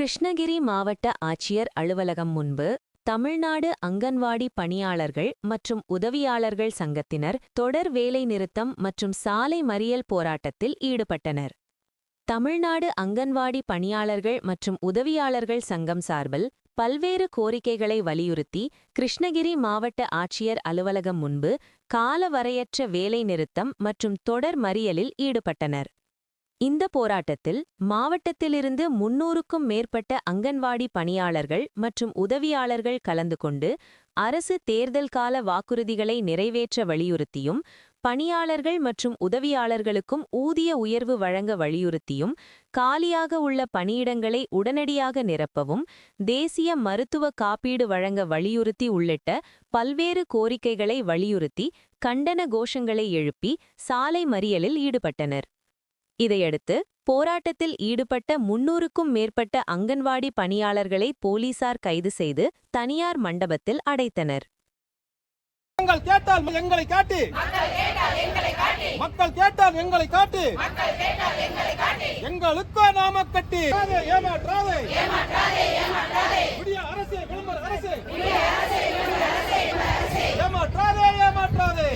கிருஷ்ணகிரி மாவட்ட ஆட்சியர் அலுவலகம் முன்பு தமிழ்நாடு அங்கன்வாடி பணியாளர்கள் மற்றும் உதவியாளர்கள் சங்கத்தினர் தொடர் வேலைநிறுத்தம் மற்றும் சாலை மறியல் போராட்டத்தில் ஈடுபட்டனர். தமிழ்நாடு அங்கன்வாடி பணியாளர்கள் மற்றும் உதவியாளர்கள் சங்கம் சார்பில் பல்வேறு கோரிக்கைகளை வலியுறுத்தி கிருஷ்ணகிரி மாவட்ட ஆட்சியர் அலுவலகம் முன்பு காலவரையற்ற வேலைநிறுத்தம் மற்றும் தொடர் மறியலில் ஈடுபட்டனர். இந்த போராட்டத்தில் மாவட்டத்திலிருந்து 300க்கும் மேற்பட்ட அங்கன்வாடி பணியாளர்கள் மற்றும் உதவியாளர்கள் கலந்து கொண்டு அரசு தேர்தல் கால வாக்குறுதிகளை நிறைவேற்ற வலியுறுத்தியும், பணியாளர்கள் மற்றும் உதவியாளர்களுக்கும் ஊதிய உயர்வு வழங்க வலியுறுத்தியும், காலியாக உள்ள பணியிடங்களை உடனடியாக நிரப்பவும், தேசிய மருத்துவ காப்பீடு வழங்க வலியுறுத்தி உள்ளிட்ட பல்வேறு கோரிக்கைகளை வலியுறுத்தி கண்டன கோஷங்களை எழுப்பி சாலை மறியலில் ஈடுபட்டனர். இதையடுத்து போராட்டத்தில் ஈடுபட்ட 300க்கும் மேற்பட்ட அங்கன்வாடி பணியாளர்களை போலீசார் கைது செய்து தனியார் மண்டபத்தில் அடைத்தனர். மக்கள் கேட்டால் எங்களை காட்டு, மக்கள் கேட்டால் எங்களை காட்டு, எங்களுக்கோ நாம கட்டி ஏமாற்றாதே, அரசே விளம்பர அரசே, ஏமாற்றாதே ஏமாற்றாதே,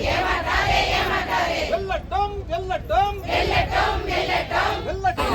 வெல்லட்டும் வெல்லட்டும் வெல்லட்டும் வெல்லட்டும்.